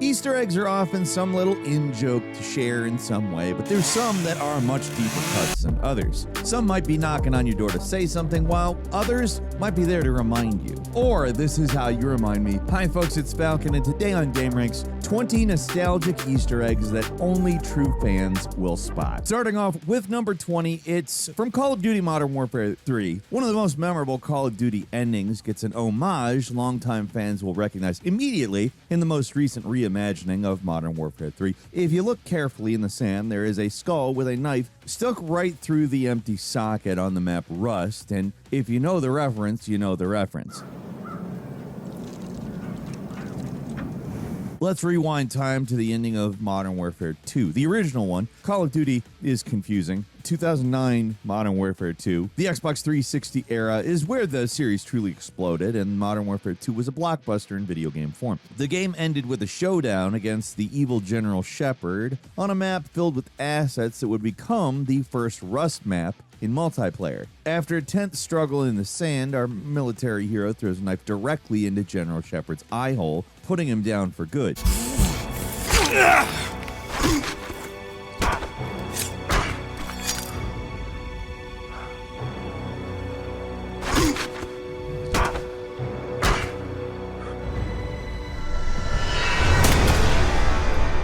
Easter eggs are often some little in-joke to share in some way, but there's some that are much deeper cuts than others. Some might be knocking on your door to say something, while others might be there to remind you. Or this is how you remind me. Hi folks, it's Falcon, and today on gameranx, 20 nostalgic Easter eggs that only true fans will spot. Starting off with number 20, it's from Call of Duty Modern Warfare 3. One of the most memorable Call of Duty endings gets an homage longtime fans will recognize immediately in the most recent reimagining of Modern Warfare 3. If you look carefully in the sand, there is a skull with a knife stuck right through the empty socket on the map Rust, and if you know the reference, you know the reference. Let's rewind time to the ending of Modern Warfare 2. The original one, Call of Duty, is confusing. 2009 Modern Warfare 2. The Xbox 360 era is where the series truly exploded, and Modern Warfare 2 was a blockbuster in video game form. The game ended with a showdown against the evil General Shepard on a map filled with assets that would become the first Rust map in multiplayer. After a tense struggle in the sand, our military hero throws a knife directly into General Shepard's eye hole, putting him down for good.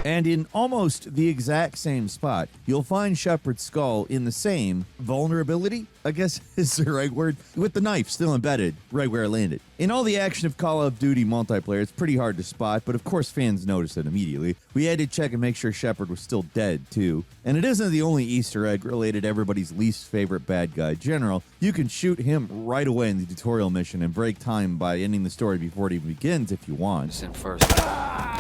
And in almost the exact same spot, you'll find Shepard's skull in the same vulnerability, I guess is the right word, with the knife still embedded right where it landed. In all the action of Call of Duty multiplayer, it's pretty hard to spot, but of course fans noticed it immediately. We had to check and make sure Shepard was still dead, too. And it isn't the only Easter egg related to everybody's least favorite bad guy, General. You can shoot him right away in the tutorial mission and break time by ending the story before it even begins if you want. Listen first.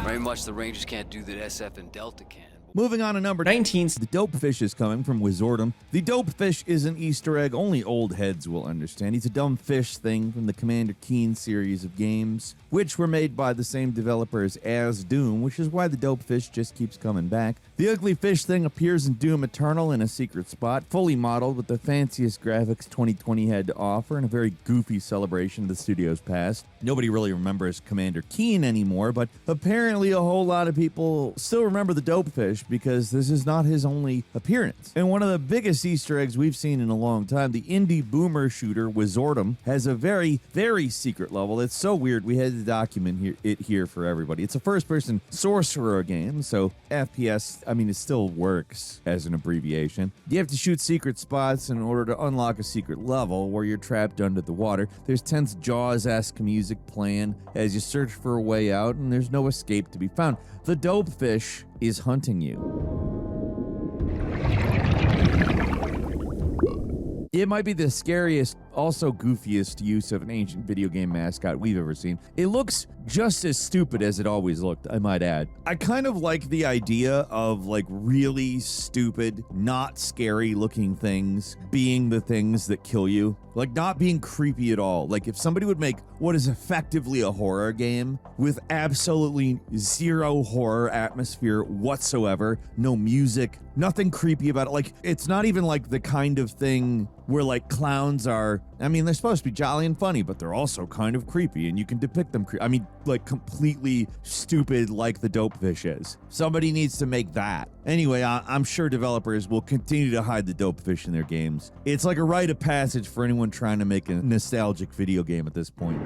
Very much the Rangers can't do that SF and Delta can. Moving on to number 19, the dope fish is coming from Wizardom. The dope fish is an Easter egg only old heads will understand. He's a dumb fish thing from the Commander Keen series of games, which were made by the same developers as Doom, which is why the dope fish just keeps coming back. The ugly fish thing appears in Doom Eternal in a secret spot, fully modeled with the fanciest graphics 2020 had to offer, and a very goofy celebration of the studio's past. Nobody really remembers Commander Keen anymore, but apparently a whole lot of people still remember the dope fish, because this is not his only appearance. And one of the biggest Easter eggs we've seen in a long time, the indie boomer shooter Wizardom has a very, very secret level. It's so weird, we had to document it here for everybody. It's a first-person sorcerer game, so FPS, I mean, it still works as an abbreviation. You have to shoot secret spots in order to unlock a secret level where you're trapped under the water. There's tense Jaws-esque music playing as you search for a way out, and there's no escape to be found. The dope fish is hunting you. It might be the scariest, also goofiest use of an ancient video game mascot we've ever seen. It looks just as stupid as it always looked, I might add. I kind of like the idea of like really stupid, not scary looking things being the things that kill you. Like not being creepy at all. Like if somebody would make what is effectively a horror game with absolutely zero horror atmosphere whatsoever, no music, nothing creepy about it. Like it's not even like the kind of thing where like clowns are, I mean, they're supposed to be jolly and funny, but they're also kind of creepy and you can depict them, I mean, like completely stupid like the dope fish is. Somebody needs to make that. Anyway, I'm sure developers will continue to hide the dope fish in their games. It's like a rite of passage for anyone trying to make a nostalgic video game at this point.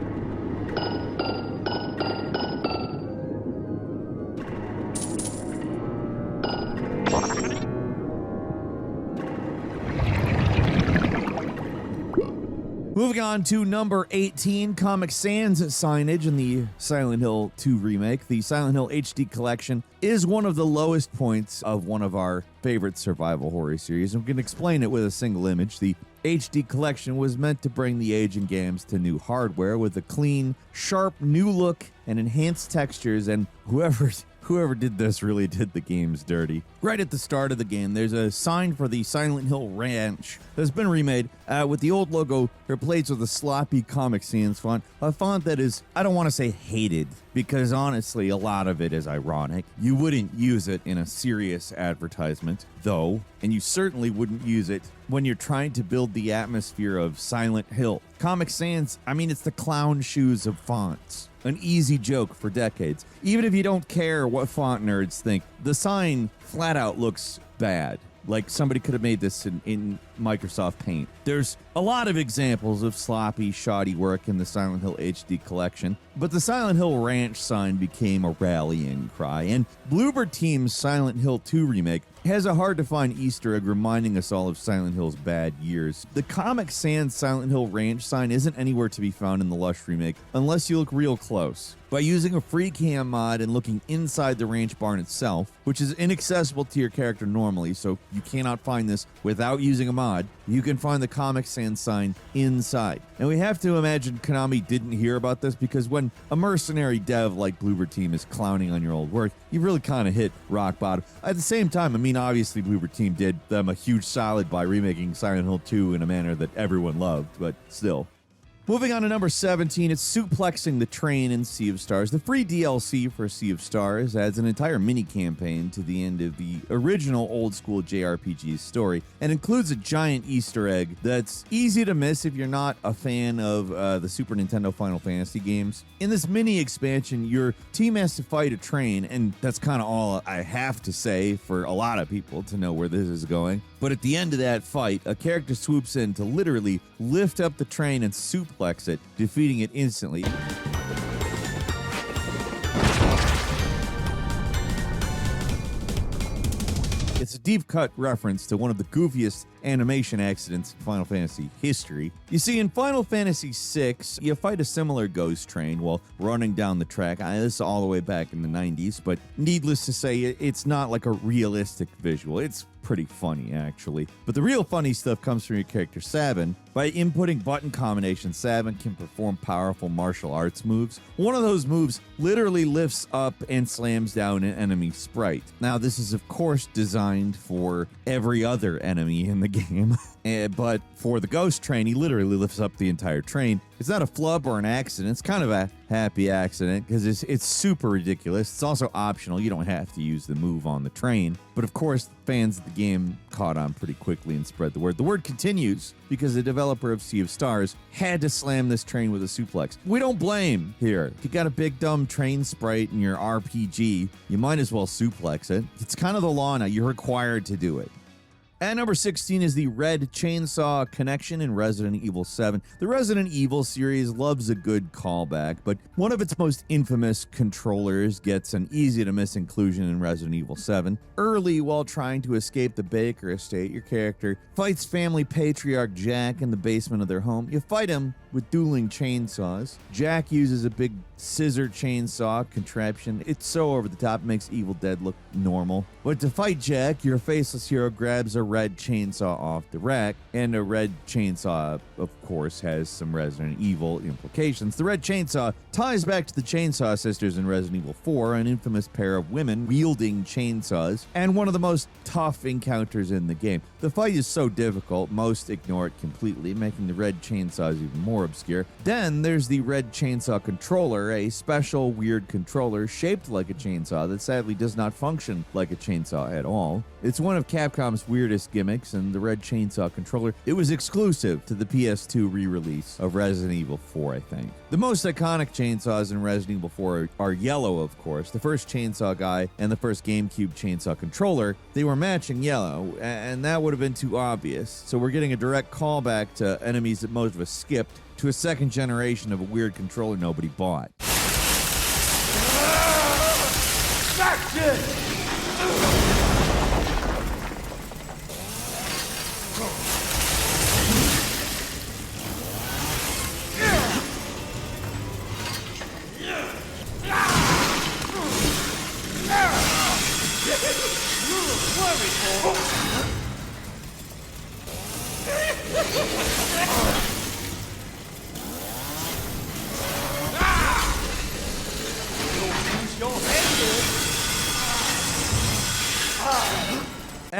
Moving on to number 18, Comic Sans signage in the Silent Hill 2 remake. The Silent Hill HD collection is one of the lowest points of one of our favorite survival horror series, and we can explain it with a single image. The HD collection was meant to bring the aging games to new hardware with a clean, sharp new look and enhanced textures, and whoever did this really did the games dirty. Right at the start of the game, there's a sign for the Silent Hill Ranch that's been remade with the old logo replaced with a sloppy Comic Sans font, a font that is, I don't want to say hated, because honestly, a lot of it is ironic. You wouldn't use it in a serious advertisement, though, and you certainly wouldn't use it when you're trying to build the atmosphere of Silent Hill. Comic Sans, I mean, it's the clown shoes of fonts. An easy joke for decades. Even if you don't care what font nerds think, the sign flat out looks bad. Like somebody could have made this in Microsoft Paint. There's a lot of examples of sloppy, shoddy work in the Silent Hill HD collection, but the Silent Hill Ranch sign became a rallying cry, and Bloober Team's Silent Hill 2 remake has a hard-to-find Easter egg reminding us all of Silent Hill's bad years. The Comic Sans Silent Hill Ranch sign isn't anywhere to be found in the Lush remake, unless you look real close. By using a free cam mod and looking inside the ranch barn itself, which is inaccessible to your character normally, so you cannot find this without using a mod, you can find the Comic Sans sign inside. And we have to imagine Konami didn't hear about this, because when a mercenary dev like Bloober Team is clowning on your old work, you really kind of hit rock bottom. At the same time, I mean, obviously Bloober Team did them a huge solid by remaking Silent Hill 2 in a manner that everyone loved, but still. Moving on to number 17, it's Suplexing the Train in Sea of Stars. The free DLC for Sea of Stars adds an entire mini-campaign to the end of the original old-school JRPG story and includes a giant Easter egg that's easy to miss if you're not a fan of the Super Nintendo Final Fantasy games. In this mini-expansion, your team has to fight a train, and that's kind of all I have to say for a lot of people to know where this is going. But at the end of that fight, a character swoops in to literally lift up the train and suplex it, defeating it instantly. It's a deep-cut reference to one of the goofiest animation accidents in Final Fantasy history. You see, in Final Fantasy VI, you fight a similar ghost train while running down the track. This is all the way back in the 90s, but needless to say, it's not like a realistic visual. It's pretty funny, actually. But the real funny stuff comes from your character, Sabin. By inputting button combinations, Sabin can perform powerful martial arts moves. One of those moves literally lifts up and slams down an enemy sprite. Now, this is, of course, designed for every other enemy in the game. But for the ghost train, he literally lifts up the entire train. It's not a flub or an accident. It's kind of a happy accident because it's super ridiculous. It's also optional. You don't have to use the move on the train. But of course, fans of the game caught on pretty quickly and spread the word. The word continues because the developer of Sea of Stars had to slam this train with a suplex. We don't blame here. If you got a big dumb train sprite in your RPG, you might as well suplex it. It's kind of the law now. You're required to do it. At number 16 is the Red Chainsaw Connection in Resident Evil 7. The Resident Evil series loves a good callback, but one of its most infamous controllers gets an easy-to-miss inclusion in Resident Evil 7. Early, while trying to escape the Baker estate, your character fights family patriarch Jack in the basement of their home. You fight him with dueling chainsaws. Jack uses a big scissor chainsaw contraption. It's so over the top, it makes Evil Dead look normal. But to fight Jack, your faceless hero grabs a red chainsaw off the rack, and a red chainsaw, of course, has some Resident Evil implications. The red chainsaw ties back to the Chainsaw Sisters in Resident Evil 4, an infamous pair of women wielding chainsaws, and one of the most tough encounters in the game. The fight is so difficult, most ignore it completely, making the red chainsaws even more obscure. Then there's the Red Chainsaw Controller, a special weird controller shaped like a chainsaw that sadly does not function like a chainsaw at all. It's one of Capcom's weirdest gimmicks, and the Red Chainsaw Controller, it was exclusive to the PS2 re-release of Resident Evil 4, I think. The most iconic chainsaws in Resident Evil 4 are yellow, of course. The first chainsaw guy and the first GameCube chainsaw controller, they were matching yellow, and that would have been too obvious. So we're getting a direct callback to enemies that most of us skipped, to a second generation of a weird controller nobody bought. Action!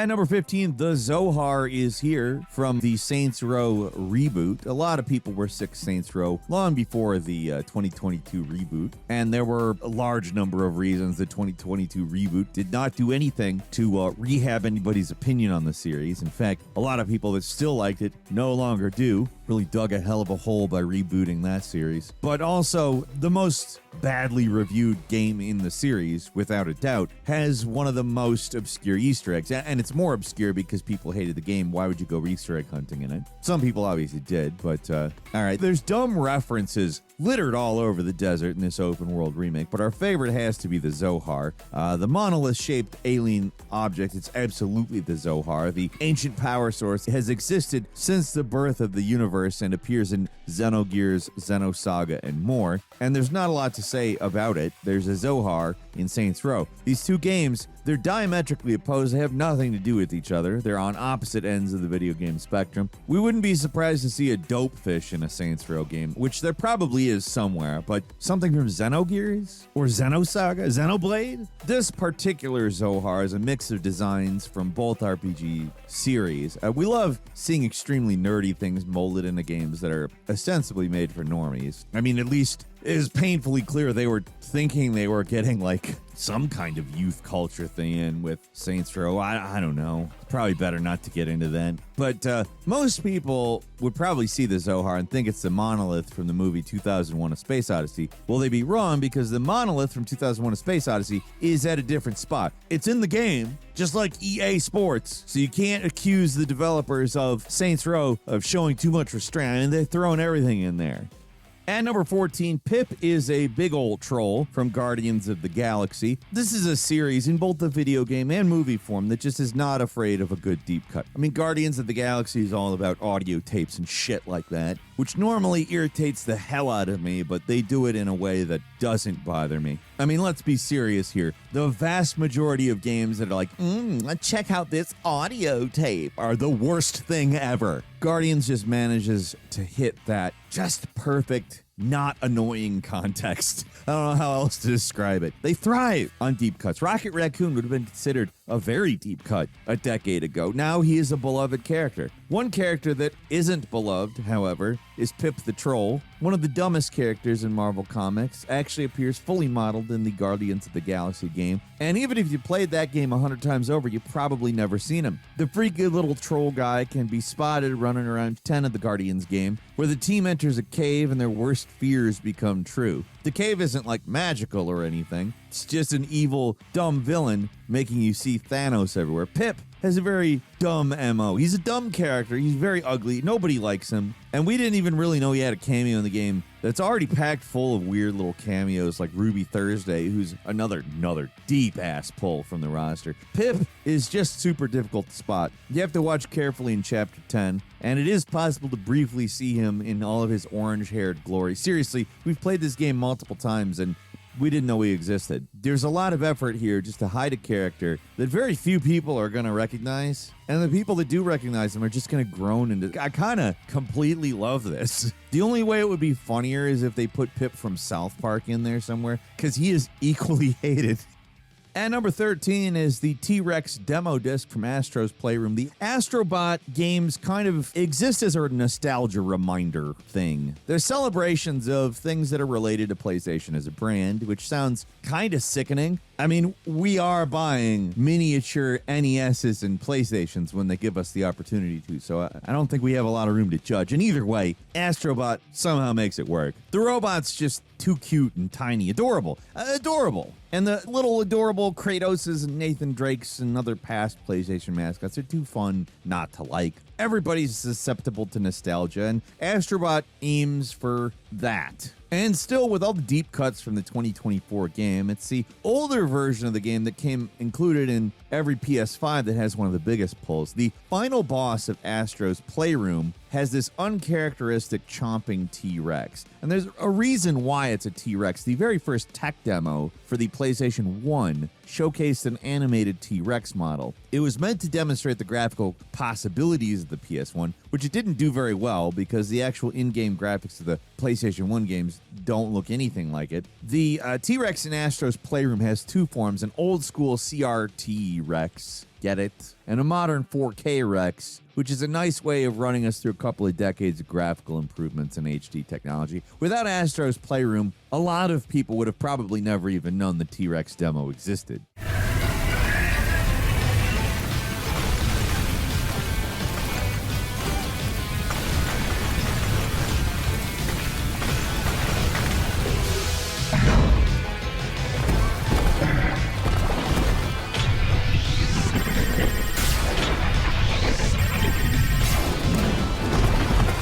At number 15, the Zohar is here from the Saints Row reboot. A lot of people were sick of Saints Row long before the 2022 reboot, and there were a large number of reasons the 2022 reboot did not do anything to rehab anybody's opinion on the series. In fact, a lot of people that still liked it no longer do. Really dug a hell of a hole by rebooting that series. But also, the most badly reviewed game in the series, without a doubt, has one of the most obscure Easter eggs. And it's more obscure because people hated the game. Why would you go Easter egg hunting in it? Some people obviously did, but all right. There's dumb references littered all over the desert in this open world remake, but our favorite has to be the Zohar. The monolith-shaped alien object, it's absolutely the Zohar. The ancient power source has existed since the birth of the universe and appears in Xenogears, Xenosaga, and more. And there's not a lot to say about it. There's a Zohar in Saints Row. These two games, they're diametrically opposed. They have nothing to do with each other. They're on opposite ends of the video game spectrum. We wouldn't be surprised to see a dope fish in a Saints Row game, which there probably is somewhere, but something from Xenogears or Xenosaga, Xenoblade? This particular Zohar is a mix of designs from both RPG series. We love seeing extremely nerdy things molded into games that are ostensibly made for normies. I mean, at least it is painfully clear they were thinking they were getting like some kind of youth culture thing in with Saints Row. I don't know. Probably better not to get into that. But most people would probably see the Zohar and think it's the monolith from the movie 2001: A Space Odyssey. Well, they'd be wrong because the monolith from 2001: A Space Odyssey is at a different spot. It's in the game, just like EA Sports. So you can't accuse the developers of Saints Row of showing too much restraint. I mean, they're throwing everything in there. At number 14, Pip is a big old troll from Guardians of the Galaxy. This is a series in both the video game and movie form that just is not afraid of a good deep cut. I mean, Guardians of the Galaxy is all about audio tapes and shit like that, which normally irritates the hell out of me, but they do it in a way that doesn't bother me. I mean, let's be serious here. The vast majority of games that are like, check out this audio tape are the worst thing ever. Guardians just manages to hit that just perfect, not annoying context. I don't know how else to describe it. They thrive on deep cuts. Rocket Raccoon would have been considered a very deep cut a decade ago. Now he is a beloved character. One character that isn't beloved, however, is Pip the Troll. One of the dumbest characters in Marvel Comics, actually appears fully modeled in the Guardians of the Galaxy game. And even if you played that game 100 times over, you've probably never seen him. The freaky little troll guy can be spotted running around 10 of the Guardians game, where the team enters a cave and their worst fears become true. The cave isn't like magical or anything. It's just an evil, dumb villain making you see Thanos everywhere. Pip has a very dumb MO. He's a dumb character. He's very ugly. Nobody likes him. And we didn't even really know he had a cameo in the game that's already packed full of weird little cameos like Ruby Thursday, who's another deep-ass pull from the roster. Pip is just super difficult to spot. You have to watch carefully in Chapter 10, and it is possible to briefly see him in all of his orange-haired glory. Seriously, we've played this game multiple times, and we didn't know he existed. There's a lot of effort here just to hide a character that very few people are going to recognize. And the people that do recognize him are just going to groan into... I kind of completely love this. The only way it would be funnier is if they put Pip from South Park in there somewhere, because he is equally hated. At number 13 is the T-Rex demo disc from Astro's Playroom. The Astrobot games kind of exist as a nostalgia reminder thing. They're celebrations of things that are related to PlayStation as a brand, which sounds kind of sickening. I mean, we are buying miniature NESs and PlayStations when they give us the opportunity to, so I don't think we have a lot of room to judge. And either way, Astrobot somehow makes it work. The robot's just too cute and tiny. Adorable. Adorable. And the little adorable Kratoses and Nathan Drakes and other past PlayStation mascots are too fun not to like. Everybody's susceptible to nostalgia, and Astrobot aims for that. And still, with all the deep cuts from the 2024 game, it's the older version of the game that came included in every PS5 that has one of the biggest pulls. The final boss of Astro's Playroom has this uncharacteristic chomping T-Rex. And there's a reason why it's a T-Rex. The very first tech demo for the PlayStation 1 showcased an animated T-Rex model. It was meant to demonstrate the graphical possibilities of the PS1, which it didn't do very well because the actual in-game graphics of the PlayStation 1 games don't look anything like it. The T-Rex in Astro's Playroom has two forms, an old-school CRT Rex get it, and a modern 4K Rex, which is a nice way of running us through a couple of decades of graphical improvements in HD technology. Without Astro's Playroom, a lot of people would have probably never even known the T-Rex demo existed.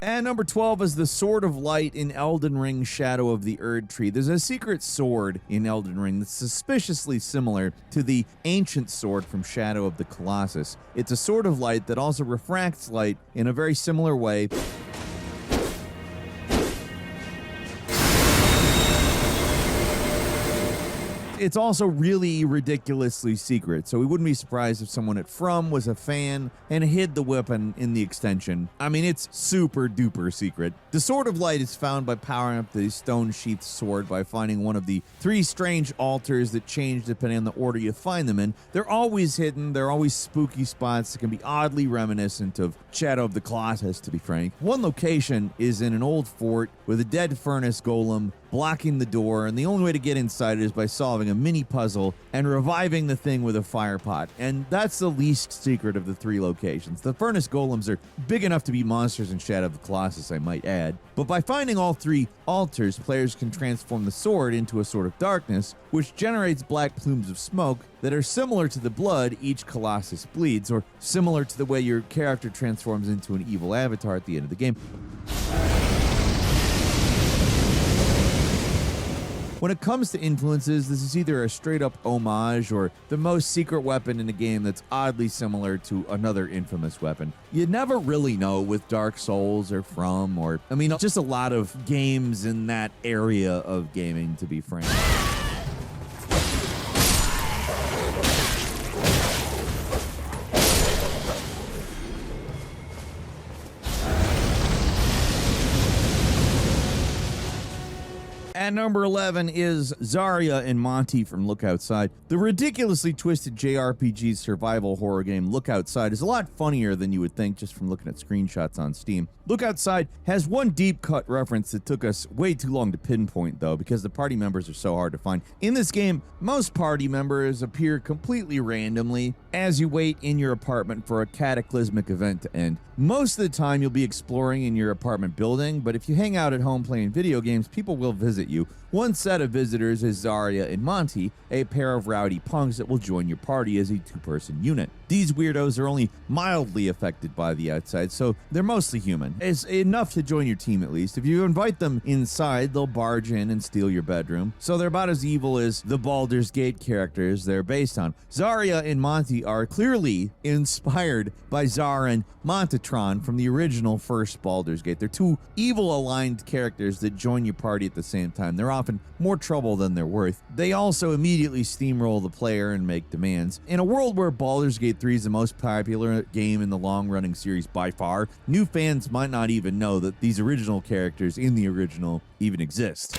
And number 12 is the Sword of Light in Elden Ring Shadow of the Erd Tree. There's a secret sword in Elden Ring that's suspiciously similar to the ancient sword from Shadow of the Colossus. It's a sword of light that also refracts light in a very similar way. It's also really ridiculously secret, so we wouldn't be surprised if someone at From was a fan and hid the weapon in the extension. I mean, it's super duper secret. The Sword of Light is found by powering up the stone sheathed sword by finding one of the 3 strange altars that change depending on the order you find them in. They're always hidden, they're always spooky spots that can be oddly reminiscent of Shadow of the Colossus, to be frank. One location is in an old fort with a dead furnace golem blocking the door, and the only way to get inside is by solving a mini puzzle and reviving the thing with a fire pot. And that's the least secret of the 3 locations. The furnace golems are big enough to be monsters in Shadow of the Colossus, I might add. But by finding all 3 altars, players can transform the sword into a sword of darkness, which generates black plumes of smoke that are similar to the blood each Colossus bleeds, or similar to the way your character transforms into an evil avatar at the end of the game. When it comes to influences, this is either a straight-up homage or the most secret weapon in a game that's oddly similar to another infamous weapon. You never really know with Dark Souls or From, or, I mean, just a lot of games in that area of gaming, to be frank. At number 11 is Zarya and Monty from Look Outside. The ridiculously twisted JRPG survival horror game Look Outside is a lot funnier than you would think just from looking at screenshots on Steam. Look Outside has one deep cut reference that took us way too long to pinpoint, though, because the party members are so hard to find. In this game, most party members appear completely randomly as you wait in your apartment for a cataclysmic event to end. Most of the time, you'll be exploring in your apartment building, but if you hang out at home playing video games, people will visit you. One set of visitors is Zarya and Monty, a pair of rowdy punks that will join your party as a 2-person unit. These weirdos are only mildly affected by the outside, so they're mostly human. It's enough to join your team at least. If you invite them inside, they'll barge in and steal your bedroom, so they're about as evil as the Baldur's Gate characters they're based on. Zarya and Monty are clearly inspired by Zar and Montatron from the original first Baldur's Gate. They're 2 evil-aligned characters that join your party at the same time. They're often more trouble than they're worth. They also immediately steamroll the player and make demands. In a world where Baldur's Gate 3 is the most popular game in the long-running series by far, new fans might not even know that these original characters in the original even exist.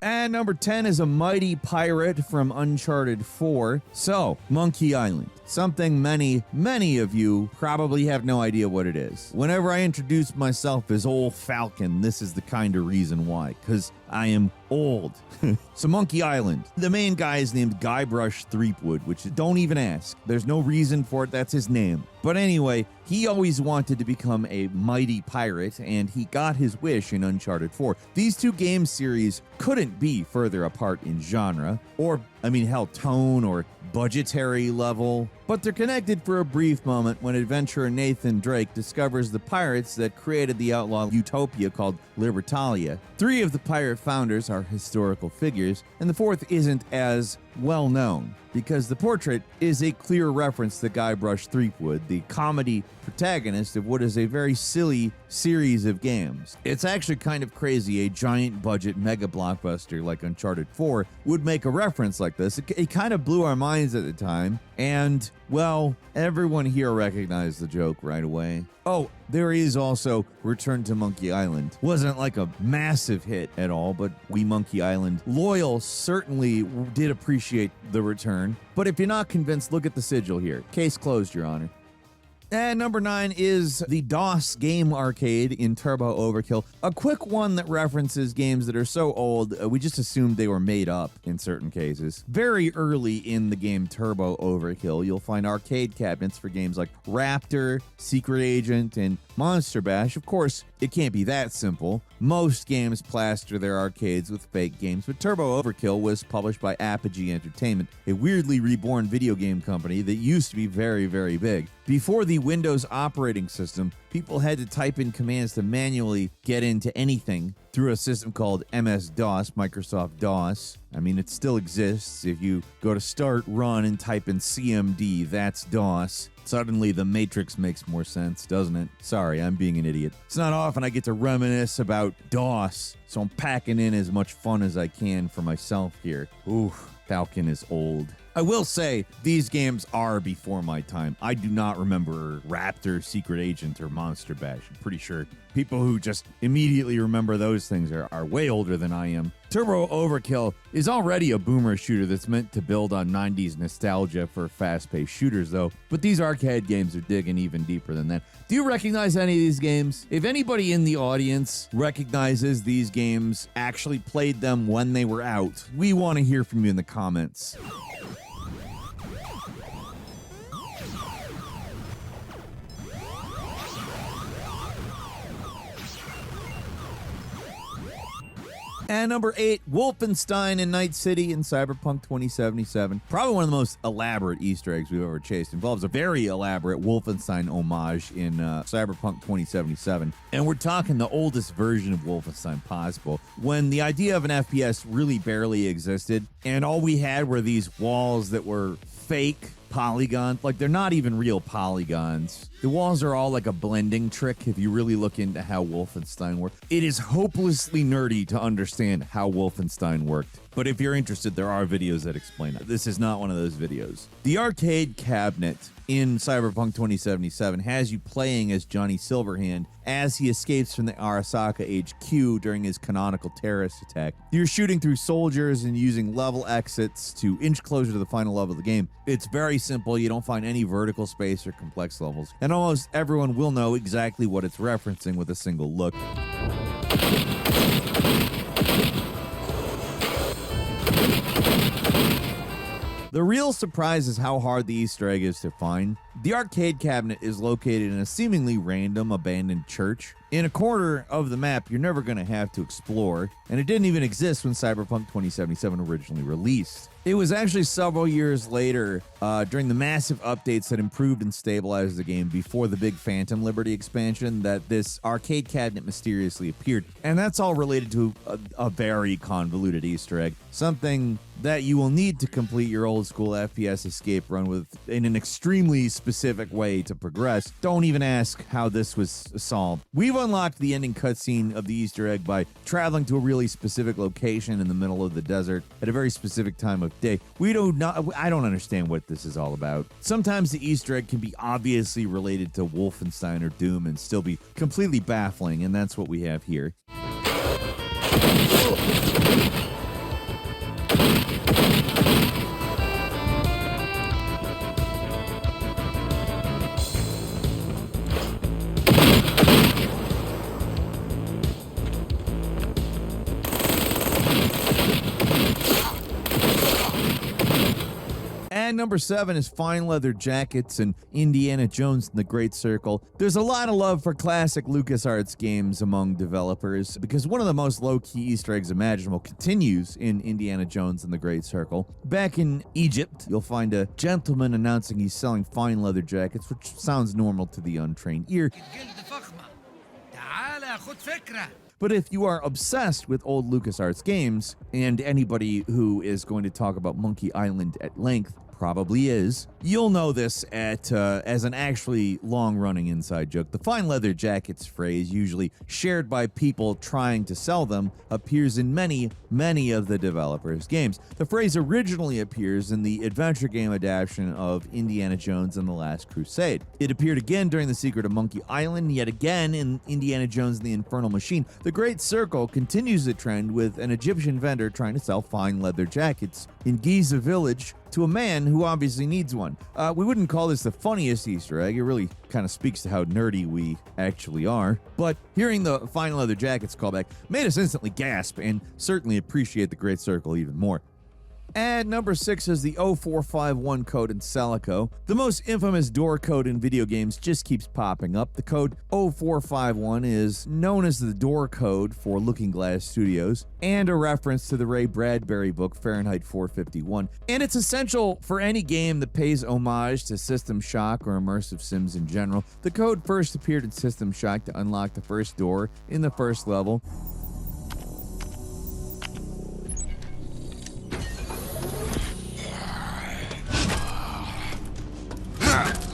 And number 10 is a mighty pirate from Uncharted 4. So, Monkey Island. Something many of you probably have no idea what it is. Whenever I introduce myself as Old Falcon, this is the kind of reason why. Because I am old. So Monkey Island. The main guy is named Guybrush Threepwood, which don't even ask. There's no reason for it. That's his name. But anyway, he always wanted to become a mighty pirate, and he got his wish in Uncharted 4. These 2 game series couldn't be further apart in genre, or, I mean, hell, tone or budgetary level. but they're connected for a brief moment when adventurer Nathan Drake discovers the pirates that created the outlaw utopia called Libertalia. 3 of the pirate founders are historical figures, and the 4th isn't as well known, because the portrait is a clear reference to Guybrush Threepwood, the comedy protagonist of what is a very silly series of games. It's actually kind of crazy a giant budget mega blockbuster like Uncharted 4 would make a reference like this. It kind of blew our minds at the time, and, well, everyone here recognized the joke right away. Oh, there is also Return to Monkey Island. Wasn't like a massive hit at all, but we Monkey Island loyal certainly did appreciate the return. But if you're not convinced, look at the sigil here. Case closed, Your Honor. And number 9 is the DOS game arcade in Turbo Overkill. A quick one that references games that are so old, we just assumed they were made up in certain cases. Very early in the game Turbo Overkill, you'll find arcade cabinets for games like Raptor, Secret Agent, and Monster Bash. Of course, it can't be that simple. Most games plaster their arcades with fake games, but Turbo Overkill was published by Apogee Entertainment, a weirdly reborn video game company that used to be very, very big. Before the Windows operating system, people had to type in commands to manually get into anything through a system called MS-DOS, Microsoft DOS. I mean, it still exists. If you go to Start, Run, and type in CMD, that's DOS. Suddenly, the Matrix makes more sense, doesn't it? Sorry, I'm being an idiot. It's not often I get to reminisce about DOS, so I'm packing in as much fun as I can for myself here. Ooh, Falcon is old. I will say, these games are before my time. I do not remember Raptor, Secret Agent, or Monster Bash. I'm pretty sure people who just immediately remember those things are way older than I am. Turbo Overkill is already a boomer shooter that's meant to build on 90s nostalgia for fast-paced shooters, though. But these arcade games are digging even deeper than that. Do you recognize any of these games? If anybody in the audience recognizes these games, actually played them when they were out, we want to hear from you in the comments. And number 8, Wolfenstein in Night City in Cyberpunk 2077. Probably one of the most elaborate Easter eggs we've ever chased. Involves a very elaborate Wolfenstein homage in Cyberpunk 2077. And we're talking the oldest version of Wolfenstein possible, when the idea of an FPS really barely existed, and all we had were these walls that were fake polygons. Like, they're not even real polygons. The walls are all like a blending trick if you really look into how Wolfenstein worked. It is hopelessly nerdy to understand how Wolfenstein worked. But if you're interested, there are videos that explain it. This is not one of those videos. The arcade cabinet in Cyberpunk 2077 has you playing as Johnny Silverhand as he escapes from the Arasaka HQ during his canonical terrorist attack. You're shooting through soldiers and using level exits to inch closer to the final level of the game. It's very simple. You don't find any vertical space or complex levels. And almost everyone will know exactly what it's referencing with a single look. The real surprise is how hard the Easter egg is to find. The arcade cabinet is located in a seemingly random abandoned church in a corner of the map you're never going to have to explore, and it didn't even exist when Cyberpunk 2077 originally released. It was actually several years later, during the massive updates that improved and stabilized the game before the big Phantom Liberty expansion, that this arcade cabinet mysteriously appeared. And that's all related to a very convoluted Easter egg. Something that you will need to complete your old school FPS escape run with in an extremely specific way to progress. Don't even ask how this was solved. We've unlocked the ending cutscene of the Easter egg by traveling to a really specific location in the middle of the desert at a very specific time of day. I don't understand what this is all about. Sometimes the Easter egg can be obviously related to Wolfenstein or Doom and still be completely baffling, and that's what we have here. And number 7 is fine leather jackets and Indiana Jones and the Great Circle. There's a lot of love for classic LucasArts games among developers because one of the most low-key Easter eggs imaginable continues in Indiana Jones and the Great Circle. Back in Egypt, you'll find a gentleman announcing he's selling fine leather jackets, which sounds normal to the untrained ear. But if you are obsessed with old LucasArts games, and anybody who is going to talk about Monkey Island at length probably is, you'll know this as an actually long-running inside joke. The fine leather jackets phrase, usually shared by people trying to sell them, appears in many of the developers' games. The phrase originally appears in the adventure game adaptation of Indiana Jones and the Last Crusade. It appeared again during The Secret of Monkey Island, yet again in Indiana Jones and the Infernal Machine. The Great Circle continues the trend with an Egyptian vendor trying to sell fine leather jackets in Giza Village to a man who obviously needs one. We wouldn't call this the funniest Easter egg. It really kind of speaks to how nerdy we actually are. But hearing the fine leather jackets callback made us instantly gasp and certainly appreciate the Great Circle even more. And number 6 is the 0451 code in Calico. The most infamous door code in video games just keeps popping up. The code 0451 is known as the door code for Looking Glass Studios and a reference to the Ray Bradbury book Fahrenheit 451. And it's essential for any game that pays homage to System Shock or immersive sims in general. The code first appeared in System Shock to unlock the first door in the first level.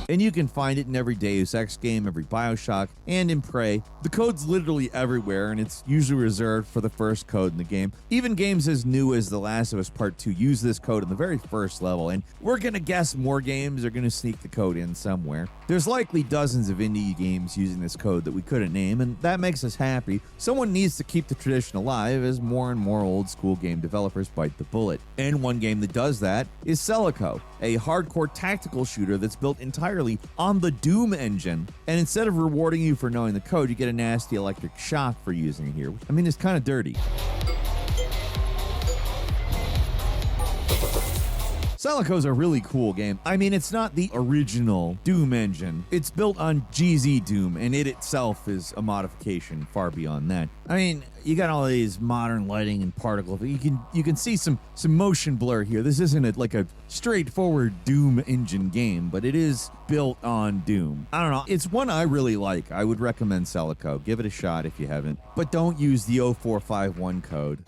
And you can find it in every Deus Ex game, every Bioshock, and in Prey. The code's literally everywhere, and it's usually reserved for the first code in the game. Even games as new as The Last of Us Part 2 use this code in the very first level, and we're gonna guess more games are gonna sneak the code in somewhere. There's likely dozens of indie games using this code that we couldn't name, and that makes us happy. Someone needs to keep the tradition alive as more and more old school game developers bite the bullet. And one game that does that is Calico, a hardcore tactical shooter that's built entirely on the Doom engine, and instead of rewarding you for knowing the code, you get a nasty electric shock for using it here. I mean, it's kind of dirty. Calico's a really cool game. I mean, it's not the original Doom engine. It's built on GZ Doom, and it itself is a modification far beyond that. I mean, you got all these modern lighting and particle. You can see some motion blur here. This isn't like a straightforward Doom engine game, but it is built on Doom. I don't know. It's one I really like. I would recommend Calico. Give it a shot if you haven't. But don't use the 0451 code.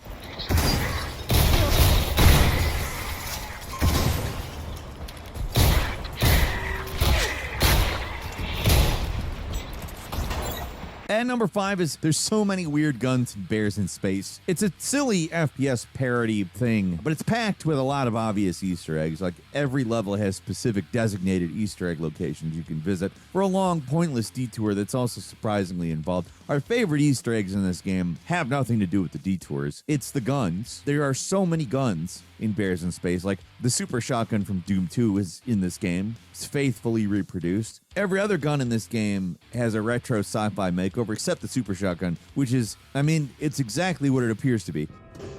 And number 5 is there's so many weird guns and bears in space. It's a silly FPS parody thing, but it's packed with a lot of obvious Easter eggs. Like every level has specific designated Easter egg locations you can visit for a long, pointless detour that's also surprisingly involved. Our favorite Easter eggs in this game have nothing to do with the detours. It's the guns. There are so many guns in Bears in Space. Like the super shotgun from Doom 2 is in this game. It's faithfully reproduced. Every other gun in this game has a retro sci-fi makeover except the super shotgun, which is, I mean, it's exactly what it appears to be.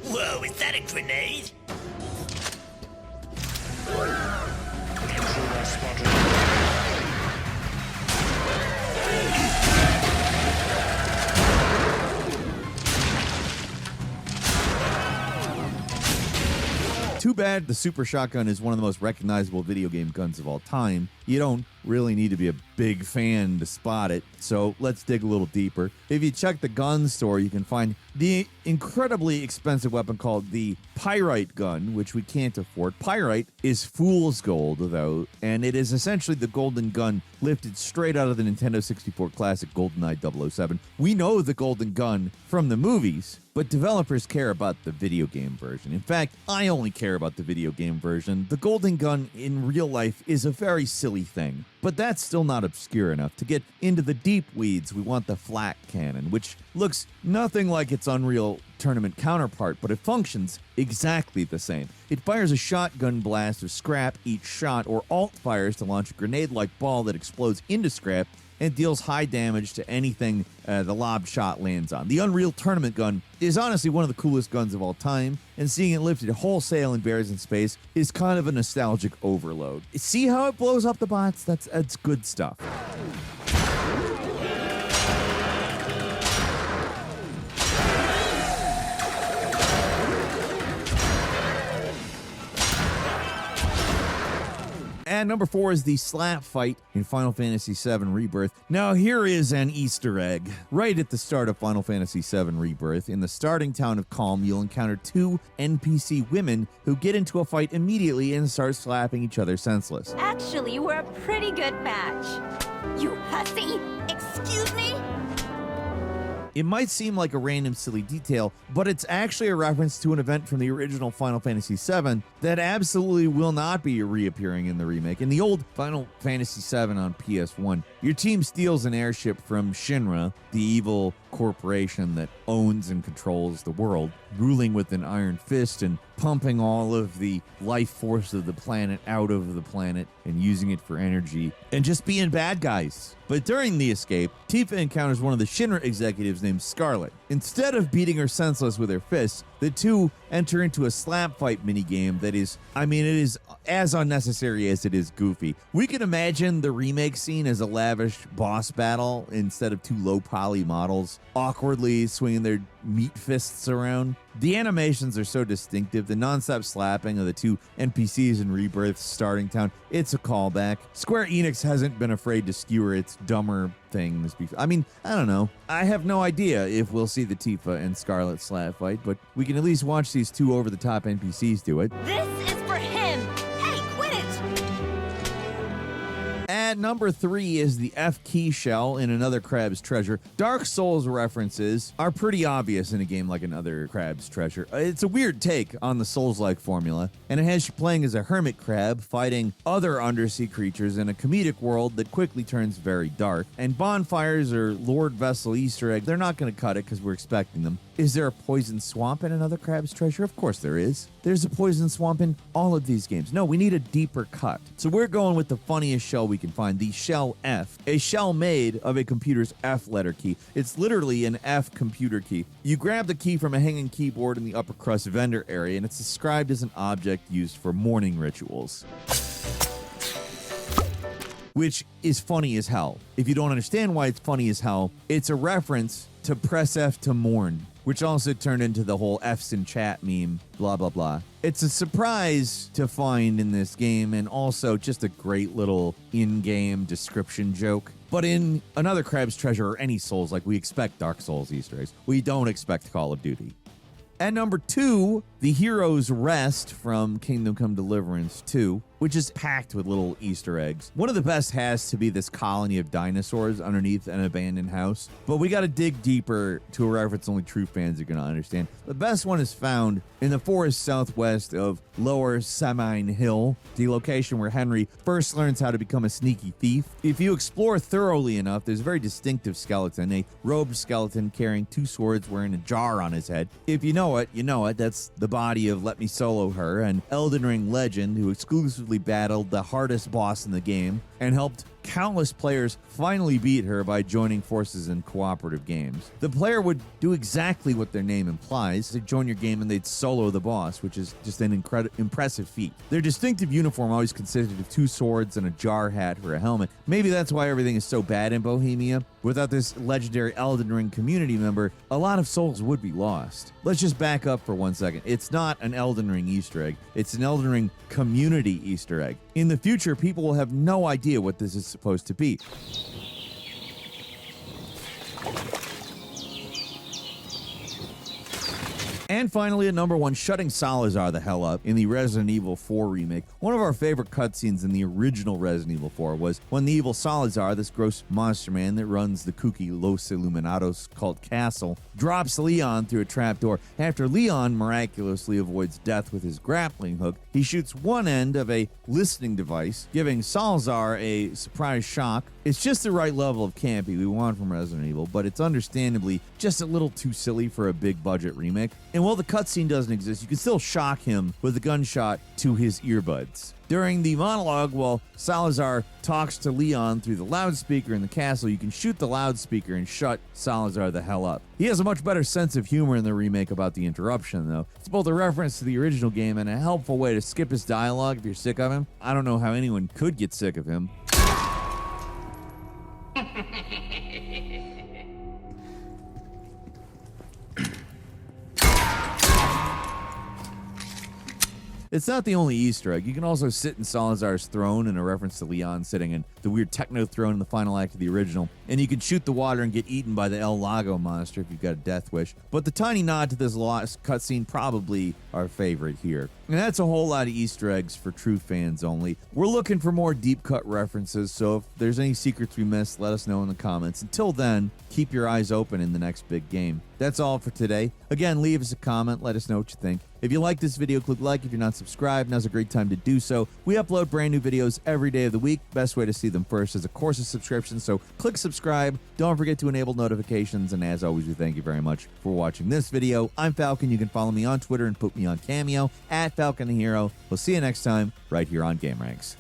Whoa, is that a grenade? Too bad the super shotgun is one of the most recognizable video game guns of all time. You don't really need to be a big fan to spot it, so let's dig a little deeper. If you check the gun store, you can find the incredibly expensive weapon called the Pyrite gun, which we can't afford. Pyrite is fool's gold, though, and it is essentially the golden gun lifted straight out of the Nintendo 64 classic GoldenEye 007. We know the golden gun from the movies, but developers care about the video game version. In fact, I only care about the video game version. The golden gun in real life is a very silly thing, but that's still not obscure enough. To get into the deep weeds, we want the flak cannon, which looks nothing like its Unreal Tournament counterpart, but it functions exactly the same. It fires a shotgun blast of scrap each shot, or alt fires to launch a grenade-like ball that explodes into scrap and deals high damage to anything the lob shot lands on. The Unreal Tournament gun is honestly one of the coolest guns of all time, and seeing it lifted wholesale in Bears in Space is kind of a nostalgic overload. See how it blows up the bots? That's good stuff. And number 4 is the slap fight in Final Fantasy VII Rebirth. Now, here is an Easter egg. Right at the start of Final Fantasy VII Rebirth, in the starting town of Calm, you'll encounter 2 NPC women who get into a fight immediately and start slapping each other senseless. Actually, we're a pretty good match. You hussy! Excuse me? It might seem like a random silly detail, but it's actually a reference to an event from the original Final Fantasy VII that absolutely will not be reappearing in the remake. In the old Final Fantasy VII on PS1, your team steals an airship from Shinra, the evil corporation that owns and controls the world, ruling with an iron fist and pumping all of the life force of the planet out of the planet and using it for energy and just being bad guys. But during the escape, Tifa encounters one of the Shinra executives named Scarlet. Instead of beating her senseless with her fists, the two enter into a slap fight minigame that is, it is as unnecessary as it is goofy. We can imagine the remake scene as a lavish boss battle instead of 2 low poly models awkwardly swinging their meat fists around. The animations are so distinctive, the nonstop slapping of the 2 NPCs in Rebirth's starting town, it's a callback. Square Enix hasn't been afraid to skewer its dumber things before. I don't know. I have no idea if we'll see the Tifa and Scarlet slap fight, but we can at least watch these 2 over-the-top NPCs do it. This is for him. Hey, quit it! At number 3 is the F key shell in Another Crab's Treasure. Dark Souls references are pretty obvious in a game like Another Crab's Treasure. It's a weird take on the Souls-like formula, and it has you playing as a hermit crab fighting other undersea creatures in a comedic world that quickly turns very dark. And bonfires or Lord Vessel Easter egg, they're not going to cut it because we're expecting them. Is there a poison swamp in Another Crab's Treasure? Of course there is. There's a poison swamp in all of these games. No, we need a deeper cut. So we're going with the funniest shell we can find, the shell F, a shell made of a computer's F letter key. It's literally an F computer key. You grab the key from a hanging keyboard in the upper crust vendor area, and it's described as an object used for mourning rituals, which is funny as hell. If you don't understand why it's funny as hell, it's a reference to press F to mourn, which also turned into the whole F's in chat meme, blah, blah, blah. It's a surprise to find in this game, and also just a great little in-game description joke. But in Another Crab's Treasure or any Souls, like, we expect Dark Souls Easter eggs. We don't expect Call of Duty. At number 2, the Hero's Rest from Kingdom Come Deliverance 2, which is packed with little Easter eggs. One of the best has to be this colony of dinosaurs underneath an abandoned house, but we got to dig deeper to a reference only true fans are going to understand. The best one is found in the forest southwest of Lower Samine Hill, the location where Henry first learns how to become a sneaky thief. If you explore thoroughly enough, there's a very distinctive skeleton, a robed skeleton carrying 2 swords wearing a jar on his head. If you know it, you know it. That's the body of Let Me Solo Her, an Elden Ring legend who exclusively battled the hardest boss in the game and helped countless players finally beat her by joining forces in cooperative games. The player would do exactly what their name implies. They'd join your game and they'd solo the boss, which is just an impressive feat. Their distinctive uniform always consisted of 2 swords and a jar hat for a helmet. Maybe that's why everything is so bad in Bohemia. Without this legendary Elden Ring community member, a lot of souls would be lost. Let's just back up for 1 second. It's not an Elden Ring Easter egg. It's an Elden Ring community Easter egg. In the future, people will have no idea what this is supposed to be. And finally, at number 1, shutting Salazar the hell up in the Resident Evil 4 remake. One of our favorite cutscenes in the original Resident Evil 4 was when the evil Salazar, this gross monster man that runs the kooky Los Illuminados called Castle, drops Leon through a trapdoor. After Leon miraculously avoids death with his grappling hook, he shoots one end of a listening device, giving Salazar a surprise shock, It's just the right level of campy we want from Resident Evil, but it's understandably just a little too silly for a big budget remake. And while the cutscene doesn't exist, you can still shock him with a gunshot to his earbuds. During the monologue, while Salazar talks to Leon through the loudspeaker in the castle, you can shoot the loudspeaker and shut Salazar the hell up. He has a much better sense of humor in the remake about the interruption, though. It's both a reference to the original game and a helpful way to skip his dialogue if you're sick of him. I don't know how anyone could get sick of him. It's not the only Easter egg. You can also sit in Salazar's throne, in a reference to Leon sitting in the weird techno throne in the final act of the original. And you can shoot the water and get eaten by the El Lago monster if you've got a death wish. But the tiny nod to this lost cutscene probably our favorite here. And that's a whole lot of Easter eggs for true fans only. We're looking for more deep cut references, so if there's any secrets we missed, let us know in the comments. Until then, keep your eyes open in the next big game. That's all for today. Again, leave us a comment, let us know what you think. If you like this video, click like. If you're not subscribed, now's a great time to do so. We upload brand new videos every day of the week. Best way to see them first is, of course, a subscription, so click subscribe. Don't forget to enable notifications, and as always, we thank you very much for watching this video. I'm Falcon. You can follow me on Twitter and put me on Cameo, @FalconTheHero. We'll see you next time, right here on GameRanx.